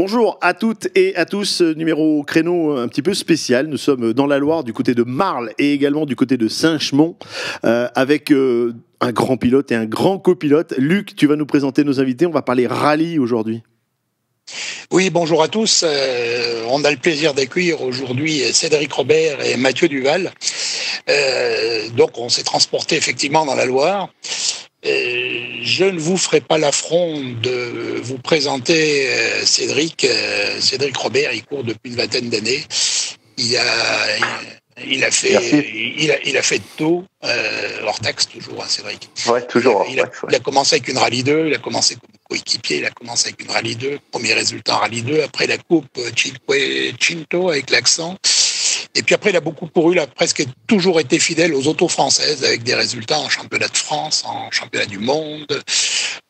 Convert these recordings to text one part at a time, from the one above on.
Bonjour à toutes et à tous, numéro créneau un petit peu spécial. Nous sommes dans la Loire, du côté de Marle et également du côté de Saint-Chamond, avec un grand pilote et un grand copilote. Luc, tu vas nous présenter nos invités. On va parler rallye aujourd'hui. Oui, bonjour à tous. On a le plaisir d'accueillir aujourd'hui Cédric Robert et Mathieu Duval. Donc, on s'est transporté effectivement dans la Loire. Je ne vous ferai pas l'affront de vous présenter Cédric. Cédric Robert, il court depuis une vingtaine d'années. Il a fait tout, hors taxe toujours, hein, Cédric. Ouais, toujours. Il a commencé avec une Rallye 2, il a commencé comme coéquipier, il a commencé avec une Rallye 2, premier résultat en Rallye 2, après la Coupe Cinquecento avec l'accent. Et puis après, il a beaucoup couru, il a presque toujours été fidèle aux autos françaises avec des résultats en championnat de France, en championnat du monde,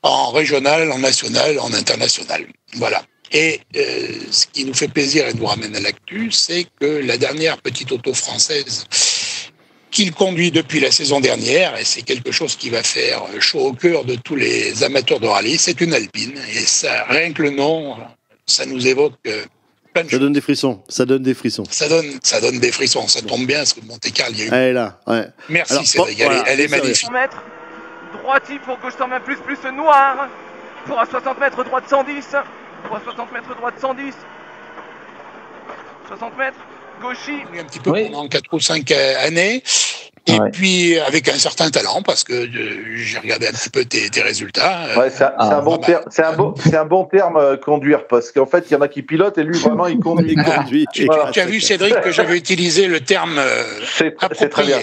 en régional, en national, en international. Voilà. Et ce qui nous fait plaisir et nous ramène à l'actu, c'est que la dernière petite auto française qu'il conduit depuis la saison dernière, et c'est quelque chose qui va faire chaud au cœur de tous les amateurs de rallye, c'est une Alpine. Et ça, rien que le nom, ça nous évoque plein de choses. Ça donne des frissons. Ça donne des frissons. Ça donne des frissons. Ça tombe bien, parce que Monte-Carlo, il y a eu... Elle est là, ouais. Merci, alors, Cédric, voilà, elle est magnifique. 100 mètres, droiti pour gauche 120 plus noir, pour à 60 mètres droite 110, pour à 60 mètres droite 110, 60 mètres, gauchy. Un petit peu pendant 4 ou 5 années, et puis avec un certain talent, parce que j'ai regardé un petit peu tes résultats. Ouais, c'est un bon terme, conduire, parce qu'en fait, il y en a qui pilotent et lui, vraiment, il conduit. Tu as vu, Cédric, que j'avais utilisé le terme c'est très bien.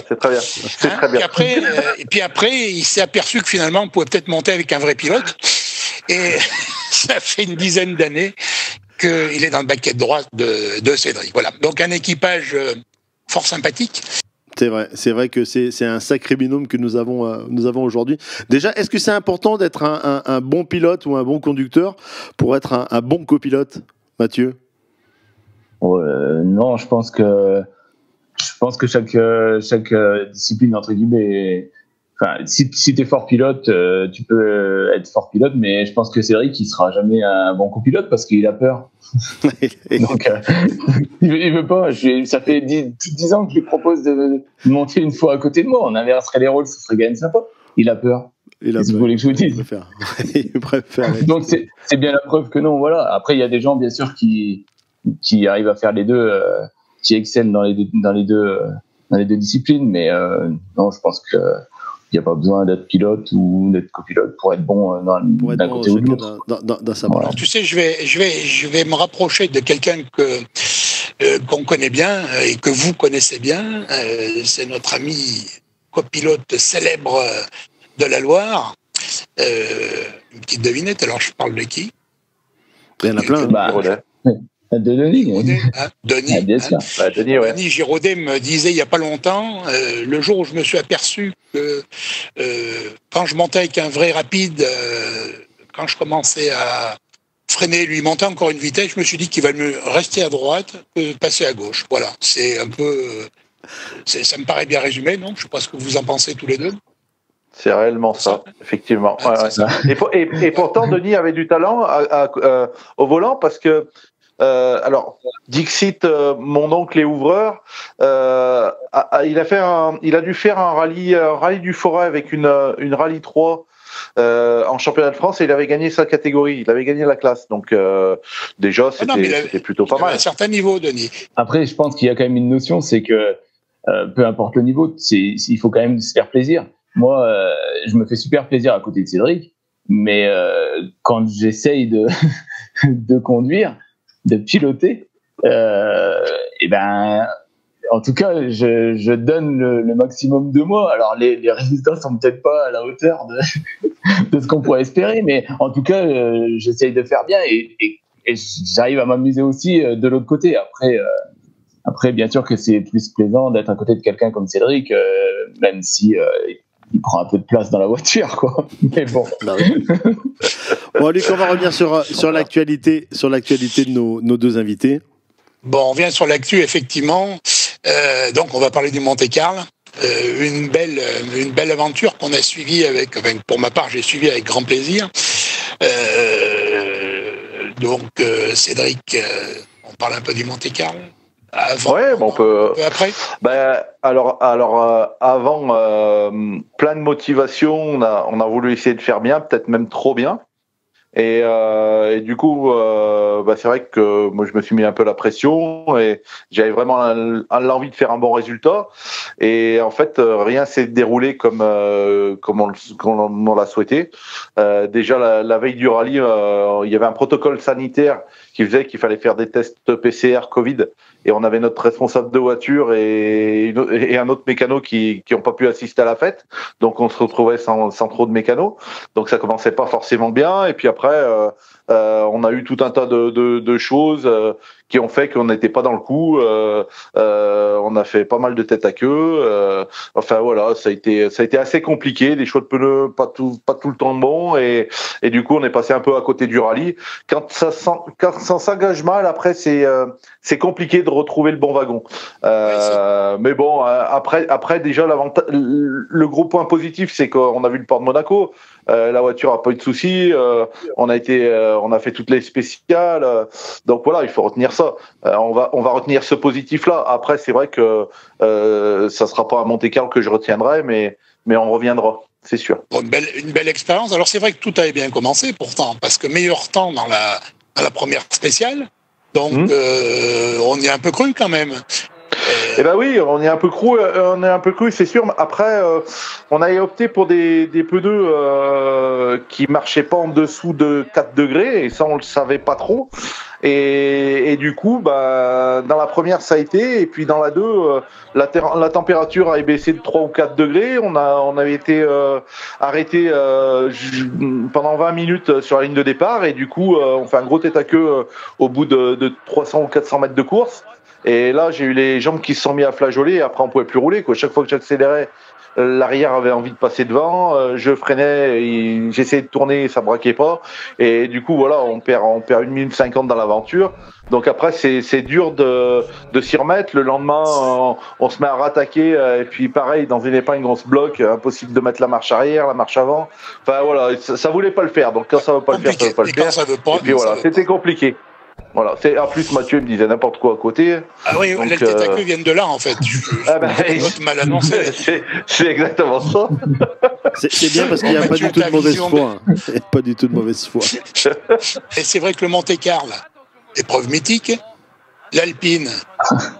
Et puis après, il s'est aperçu que finalement, on pouvait peut-être monter avec un vrai pilote. Et ça fait une dizaine d'années qu'il est dans le baquet droit de Cédric. Voilà. Donc un équipage fort sympathique. C'est vrai que c'est un sacré binôme que nous avons aujourd'hui. Déjà, est-ce que c'est important d'être un bon pilote ou un bon conducteur pour être un bon copilote, Mathieu ? Non, je pense que chaque discipline, entre guillemets, enfin, si tu es fort pilote, tu peux être fort pilote, mais je pense que Cédric, il sera jamais un bon copilote parce qu'il a peur. Donc, il veut pas. Ça fait 10 ans que je lui propose de monter une fois à côté de moi. On inverserait les rôles, ça serait quand même sympa. Il a peur. Qu'est-ce que vous voulez que je vous dise ? Il préfère. Donc, c'est bien la preuve que non. Voilà. Après, il y a des gens, bien sûr, qui arrivent à faire les deux, qui excellent dans les deux disciplines, mais non, je pense que il n'y a pas besoin d'être pilote ou d'être copilote pour être bon d'un côté ou de l'autre. Voilà. Tu sais, je vais me rapprocher de quelqu'un qu'on connaît bien et que vous connaissez bien. C'est notre ami copilote célèbre de la Loire. Une petite devinette, alors je parle de qui ? Il y en a plein. De Denis. Denis. Bien sûr. Denis Giraudet me disait il n'y a pas longtemps, le jour où je me suis aperçu que quand je montais avec un vrai rapide, quand je commençais à freiner, lui monter encore une vitesse, je me suis dit qu'il valait mieux rester à droite que passer à gauche. Voilà, c'est un peu... ça me paraît bien résumé, non ? Je ne sais pas ce que vous en pensez tous les deux. C'est réellement ça, effectivement. Ça. Et pourtant, Denis avait du talent au volant parce que alors, Dixit, mon oncle est ouvreur. Il a dû faire un rallye du Forêt avec une Rallye 3 en championnat de France et il avait gagné sa catégorie. Il avait gagné la classe. Donc déjà, c'était plutôt pas mal. À un certain niveau, Denis. Après, je pense qu'il y a quand même une notion, c'est que peu importe le niveau, il faut quand même se faire plaisir. Moi, je me fais super plaisir à côté de Cédric, mais quand j'essaye de conduire, de piloter, et ben, en tout cas, je donne le maximum de moi. Alors, les résultats sont peut-être pas à la hauteur de ce qu'on pourrait espérer, mais en tout cas, j'essaye de faire bien et j'arrive à m'amuser aussi de l'autre côté. Après, bien sûr que c'est plus plaisant d'être à côté de quelqu'un comme Cédric, même si il prend un peu de place dans la voiture, quoi. Mais bon. Bon, Luc, on va revenir sur l'actualité de nos deux invités. Bon, on vient sur l'actu, effectivement. Donc, on va parler du Monte-Carlo. Une belle aventure qu'on a suivie pour ma part, j'ai suivi avec grand plaisir. Donc, Cédric, on parle un peu du Monte-Carlo. Ouais, bon, on peut. Après. Alors, avant, plein de motivation. On a voulu essayer de faire bien, peut-être même trop bien. Et du coup, c'est vrai que moi je me suis mis un peu la pression et j'avais vraiment l'envie de faire un bon résultat. Et en fait, rien s'est déroulé comme on l'a souhaité. Déjà la veille du rallye, il y avait un protocole sanitaire qui faisait qu'il fallait faire des tests PCR Covid. Et on avait notre responsable de voiture et un autre mécano qui n'ont pas pu assister à la fête. Donc on se retrouvait sans trop de mécanos. Donc ça commençait pas forcément bien. Et puis après, on a eu tout un tas de choses qui ont fait qu'on n'était pas dans le coup. On a fait pas mal de tête à queue. Enfin voilà, ça a été assez compliqué. Des choix de pneus pas tout le temps bons. Et du coup, on est passé un peu à côté du rallye. Quand ça s'engage mal, après c'est compliqué de retrouver le bon wagon. Mais bon, après déjà le gros point positif, c'est qu'on a vu le port de Monaco. La voiture a pas eu de soucis. On a fait toutes les spéciales. Donc voilà, il faut retenir ça. On va retenir ce positif-là. Après, c'est vrai que ça sera pas à Monte-Carlo que je retiendrai, mais on reviendra, c'est sûr. Bon, une belle expérience. Alors c'est vrai que tout avait bien commencé pourtant, parce que meilleur temps dans la première spéciale. Donc on y a un peu cru quand même. Eh ben oui, on est un peu cru, c'est sûr. Après, on a opté pour des pneus qui marchaient pas en dessous de 4 degrés, et ça on le savait pas trop. Et du coup, dans la première ça a été, et puis dans la 2, la température a baissé de 3 ou 4 degrés. On avait été arrêté pendant 20 minutes sur la ligne de départ, et du coup, on fait un gros tête à queue au bout de 300 ou 400 mètres de course. Et là, j'ai eu les jambes qui se sont mis à flageoler, et après on pouvait plus rouler, quoi. Chaque fois que j'accélérais, l'arrière avait envie de passer devant, je freinais, j'essayais de tourner, ça braquait pas. Et du coup, voilà, on perd 1 minute 50 dans l'aventure. Donc après, c'est dur de s'y remettre. Le lendemain, on se met à rattaquer, et puis pareil, dans une épingle, on se bloque, impossible de mettre la marche arrière, la marche avant. Enfin voilà, ça voulait pas le faire. Donc quand ça veut pas le faire, ça veut pas le faire. Et puis voilà, c'était compliqué. Voilà, en plus Mathieu me disait n'importe quoi à côté. Ah oui, donc, les têtes à queue viennent de là en fait. Mal annoncé. C'est exactement ça. C'est bien parce qu'il n'y a pas du tout de mauvaise foi. Il n'y a pas du tout de mauvaise foi. Et c'est vrai que le Monte-Carlo, épreuve mythique. L'Alpine,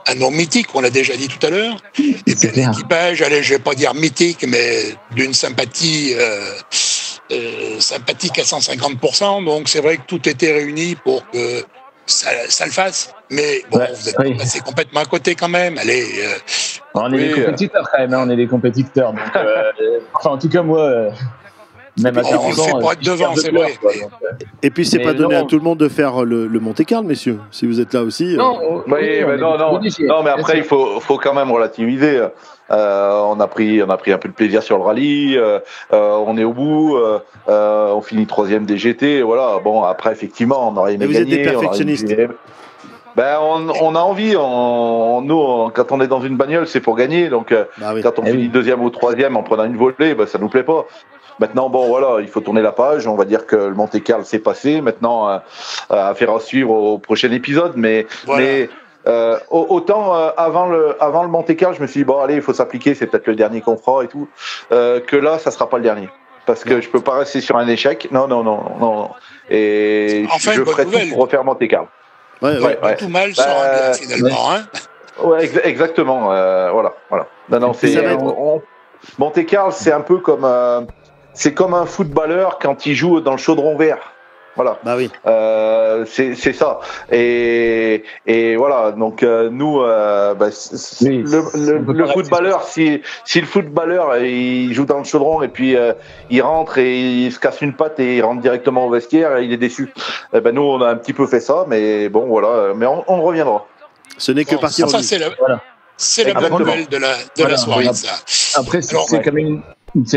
un nom mythique, on l'a déjà dit tout à l'heure. Et puis l'équipage, allez, je vais pas dire mythique, mais d'une sympathie sympathique à 150%. Donc c'est vrai que tout était réuni pour que ça le fasse. Mais bon, vous êtes passé complètement à côté quand même. Allez. On est des compétiteurs quand même, hein, on est des compétiteurs. Donc, enfin, en tout cas, moi. Même à 40 ans, pour être devant, c'est vrai. Et puis, c'est pas donné à tout le monde de faire le Monte-Carlo, messieurs. Si vous êtes là aussi. Non, non, mais après, il faut quand même relativiser. On a pris un peu de plaisir sur le rallye. On est au bout. On finit 3e des GT. Voilà. Bon, après, effectivement, on aurait aimé gagner. Vous êtes des perfectionnistes. On a envie. Nous, quand on est dans une bagnole, c'est pour gagner. Donc, quand on finit 2e ou 3e en prenant une volée, ça nous plaît pas. Maintenant, bon, voilà, il faut tourner la page. On va dire que le Monte-Carlo s'est passé. Maintenant, affaire à suivre au prochain épisode. Mais autant avant le Monte-Carlo, je me suis dit bon, allez, il faut s'appliquer. C'est peut-être le dernier qu'on fera et tout. Que là, ça sera pas le dernier, parce que je peux pas rester sur un échec. Non. Et je ferai tout pour refaire Monte-Carlo. Ouais. Tout mal sera bien finalement. Hein. Ouais, exactement. Voilà. Non, Monte-Carlo, c'est un peu comme. C'est comme un footballeur quand il joue dans le chaudron vert. Voilà. Bah oui. C'est ça. Et voilà. Donc nous, le footballeur, si le footballeur il joue dans le chaudron et puis il rentre et il se casse une patte et il rentre directement au vestiaire, il est déçu. Nous, on a un petit peu fait ça, mais bon, voilà. Mais on reviendra. Ce n'est que partie. Ça, c'est la bonne nouvelle de la soirée. Ça. Après, c'est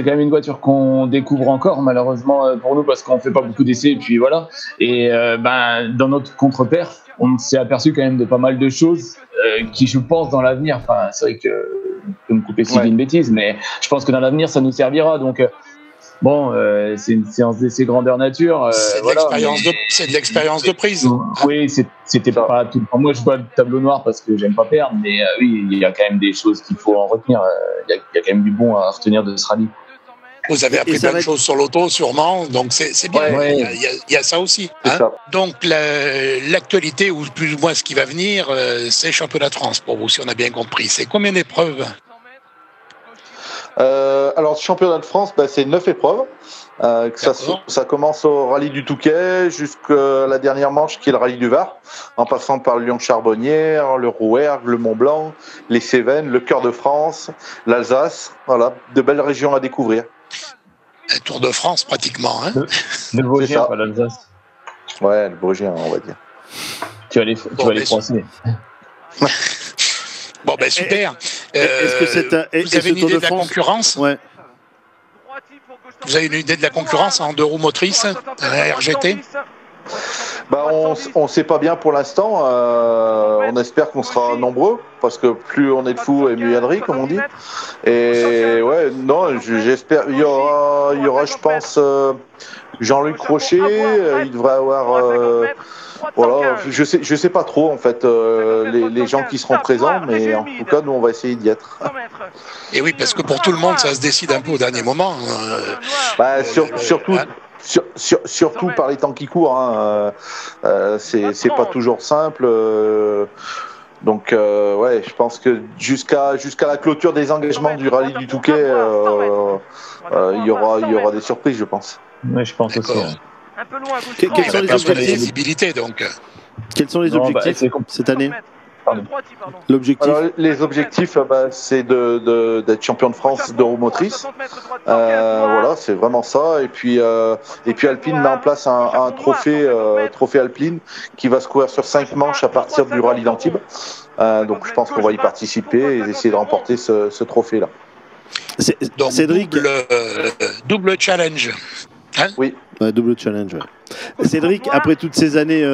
quand même une voiture qu'on découvre encore, malheureusement pour nous, parce qu'on fait pas beaucoup d'essais, et puis voilà. Et dans notre contre-perf, on s'est aperçu quand même de pas mal de choses qui, je pense, dans l'avenir, enfin, c'est vrai que je peux me couper si je dis une bêtise, mais je pense que dans l'avenir, ça nous servira. Donc, Bon, c'est une séance d'essai grandeur nature. C'est de voilà, l'expérience de prise. Oui, c'était pas tout le temps. Moi, je vois le tableau noir parce que j'aime pas perdre, mais oui, il y a quand même des choses qu'il faut en retenir. Il y a quand même du bon à retenir de ce rallye. Vous avez appris plein de choses sur l'auto, sûrement, donc c'est bien. Ouais. Il y a ça aussi. Hein. Donc l'actualité, ou plus ou moins ce qui va venir, c'est championnat de France pour vous, si on a bien compris. C'est combien d'épreuves? Alors, championnat de France, c'est 9 épreuves. Ça commence au rallye du Touquet jusqu'à la dernière manche qui est le rallye du Var, en passant par le Lyon-Charbonnière, le Rouergue, le Mont-Blanc, les Cévennes, le Cœur de France, l'Alsace. Voilà, de belles régions à découvrir. Un Tour de France pratiquement. Hein. Le Vosgien, pas l'Alsace. Ouais, le Vosgien, on va dire. Tu vas les Français. Bon, super. Est-ce vous avez une idée de la concurrence? Ouais. Vous avez une idée de la concurrence en 2 roues motrices, la RGT? On ne sait pas bien pour l'instant. On espère qu'on sera nombreux, parce que plus on est de fous et mieux il y a de riz, comme on dit. Et ouais, non, j'espère. Il y aura, je pense, Jean-Luc Rocher. Il devrait avoir. Voilà, je sais pas trop en fait les gens qui seront présents, mais en tout cas nous on va essayer d'y être. Et oui, parce que pour tout le monde ça se décide un peu au dernier moment. Surtout par les temps qui courent, hein. C'est pas toujours simple. Donc ouais, je pense que jusqu'à la clôture des engagements du rallye du Touquet, il y aura des surprises, je pense. Oui, je pense aussi. Un peu loin à gauche. Quels sont les objectifs? Visibilité, donc. Quels sont les objectifs cette année? L'objectif. Alors, les objectifs, c'est d'être champion de France de roue motrice. Voilà, c'est vraiment ça. Et puis Alpine met en place un trophée Alpine qui va se courir sur 5 manches à partir du rallye d'Antibes. Donc je pense qu'on va y participer et essayer de remporter ce trophée-là. Donc Cédric, double challenge. Hein? Oui. Ouais, double challenge. Ouais. Cédric, après toutes ces années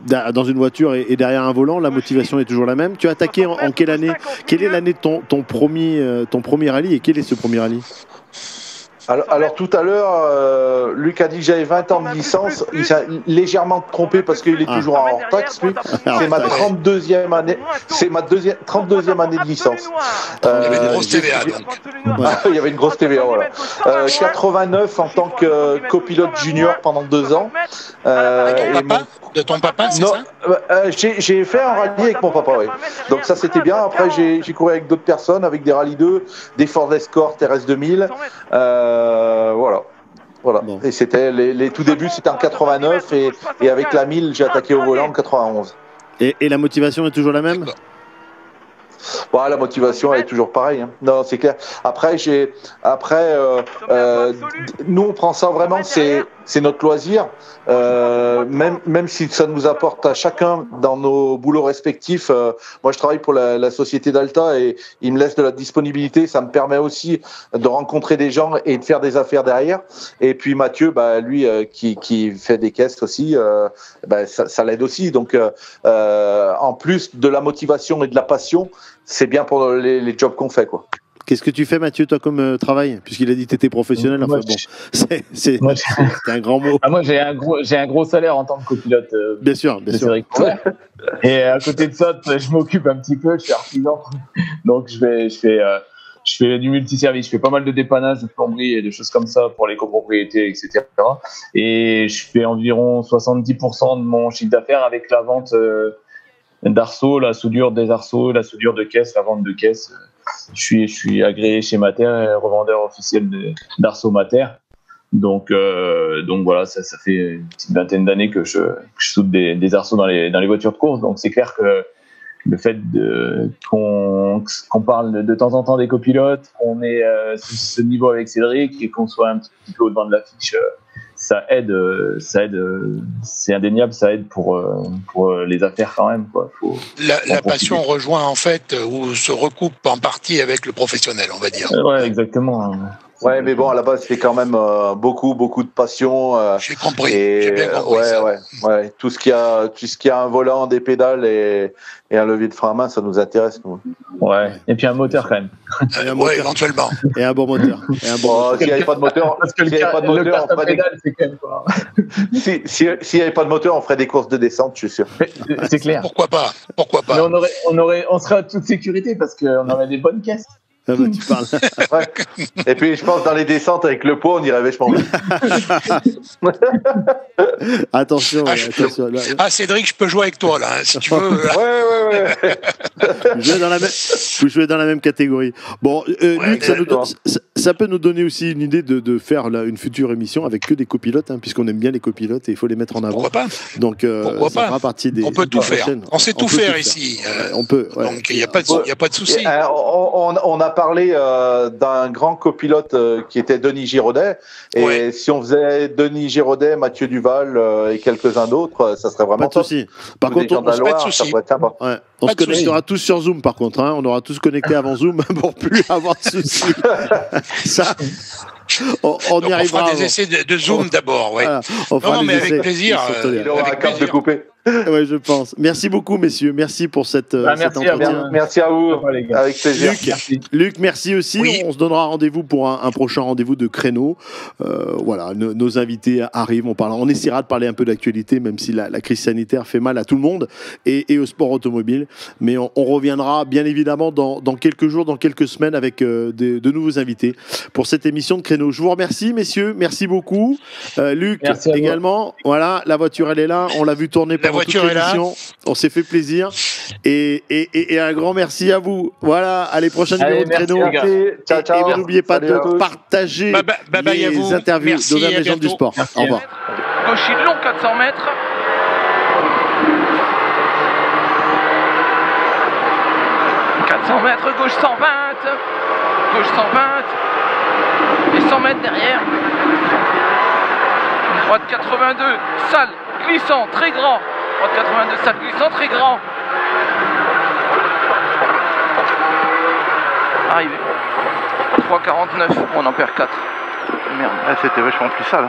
dans une voiture et derrière un volant, la motivation est toujours la même. Tu as attaqué en quelle année? Quelle est l'année de ton premier rallye et quel est ce premier rallye? Alors tout à l'heure, Luc a dit que j'avais 20 ans de licence. Il s'est légèrement trompé parce qu'il est toujours en hors-taxe, lui. C'est ma 32e année. C'est ma 32e année de licence. Il y avait une grosse TVA, donc. Il y avait une grosse TVA, voilà. 89 en tant que copilote junior pendant 2 ans. De ton papa, c'est ça? J'ai fait un rallye avec mon papa, oui. Donc ça, c'était bien. Après, j'ai couru avec d'autres personnes, avec des rallyes 2, des Ford Escort RS 2000. Voilà. Bon. Et c'était les tout débuts, c'était en 89 et avec la 1000, j'ai attaqué au volant en 91. Et la motivation est toujours la même? La motivation elle est toujours pareille. Hein. Non, c'est clair. Après, nous on prend ça vraiment, c'est notre loisir. Même si ça nous apporte à chacun dans nos boulots respectifs. Moi, je travaille pour la société d'Alta et il me laisse de la disponibilité. Ça me permet aussi de rencontrer des gens et de faire des affaires derrière. Et puis Mathieu, lui, qui fait des caisses aussi, ça l'aide aussi. Donc, en plus de la motivation et de la passion, c'est bien pour les jobs qu'on fait, quoi. Qu'est-ce que tu fais, Mathieu, toi, comme travail? Puisqu'il a dit que tu étais professionnel. Enfin, c'est un grand mot. Moi, j'ai un gros salaire en tant que copilote. Bien sûr. Et à côté de ça, je m'occupe un petit peu, je suis artisan. Donc, je fais du multiservice. Je fais pas mal de dépannage, de plomberie et des choses comme ça pour les copropriétés, etc. Et je fais environ 70% de mon chiffre d'affaires avec la vente d'arceaux, la soudure des arceaux, la soudure de caisse, la vente de caisse. Je suis agréé chez Mater, revendeur officiel d'arceaux Mater. Donc voilà, ça fait une petite vingtaine d'années que je soude des arceaux dans les voitures de course. Donc c'est clair que le fait qu'on parle de temps en temps des copilotes, qu'on ait ce niveau avec Cédric et qu'on soit un petit peu au devant de l'affiche, ça aide, c'est indéniable, ça aide pour les affaires quand même, quoi. La passion rejoint en fait ou se recoupe en partie avec le professionnel, on va dire. Ouais, exactement. Ouais, mais bon, à la base, c'est quand même beaucoup de passion. J'ai compris. Et J'ai bien compris ça. ouais. Tout ce qui a un volant, des pédales et un levier de frein à main, ça nous intéresse, nous. Ouais. Et puis un moteur quand même. Et un Ouais, moteur. éventuellement. Et un bon moteur. Et un bon S'il n'y avait pas de moteur, Parce que s'il y avait pas de le moteur, kart à pédale, c'est quand même quoi. s'il y avait pas de moteur, on ferait des courses de descente, je suis sûr. C'est clair. Pourquoi pas? Pourquoi Mais pas? on serait à toute sécurité parce qu'on aurait des bonnes caisses. Ah bah, tu parles. Ouais. Et puis, je pense, dans les descentes, avec le poids, on irait vachement mieux. Attention, Ah, attention. Là, Ah, Cédric, je peux jouer avec toi, là, hein, si tu veux. Ouais. vous jouez dans la même catégorie. Bon, Luc, ça peut nous donner aussi une idée de faire là, une future émission avec que des copilotes, hein, puisqu'on aime bien les copilotes et il faut les mettre en avant. Pourquoi pas? Donc, Pourquoi ça pas? fera partie des. On peut tout faire. prochaines. On sait tout peut faire ici. On peut. Ouais. Donc, il n'y a pas de souci. On a parlé d'un grand copilote qui était Denis Giraudet. Et Ouais. si on faisait Denis Giraudet, Mathieu Duval et quelques-uns d'autres, ça serait vraiment Pas de top. souci. Par Tous des contre, gens de la se met de Loire, ça soucis. pourrait être sympa. on Pas se de connectera tous sur Zoom, par contre. Hein. On aura tous connecté avant Zoom pour plus avoir de soucis. Ça, on Donc, y on arrivera. fera des avant. essais de Zoom d'abord, ouais. Voilà, on fera Non, des mais avec essais. plaisir. Ils sont tolérés. Il aura un Avec câble de plaisir. couper. Ouais, je pense. Merci beaucoup, messieurs. Merci pour cet Merci à vous. entretien. Merci à vous. Sympa, les gars. Avec plaisir. Luc, merci aussi. Oui. On se donnera rendez-vous pour un prochain rendez-vous de créneau. Voilà, nos invités arrivent. On essaiera de parler un peu d'actualité, même si la crise sanitaire fait mal à tout le monde et au sport automobile. Mais on reviendra bien évidemment dans quelques jours, dans quelques semaines avec de nouveaux invités pour cette émission de créneau. Je vous remercie, messieurs. Merci beaucoup. Luc Merci à vous. également. Voilà, la voiture, elle est là. On l'a vu tourner pendant toute voiture est là. l'émission. On s'est fait plaisir. Et un grand merci à vous. Voilà, allez, prochain numéro de merci, créneau. les gars. Ciao, ciao. Et n'oubliez pas Salut à de tous. partager Bye bye à les vous. interviews Merci, d'Auvergne à Légende du bientôt. Sport. Merci. Au revoir. Gauche long 400 mètres. 400 mètres, gauche 120. Gauche 120. Et 100 mètres derrière. Droite 82, sale, glissant, très grand. Droite 82, sale, glissant, très grand. Arrivé. 3,49, on en perd 4. Merde. C'était vachement plus sale.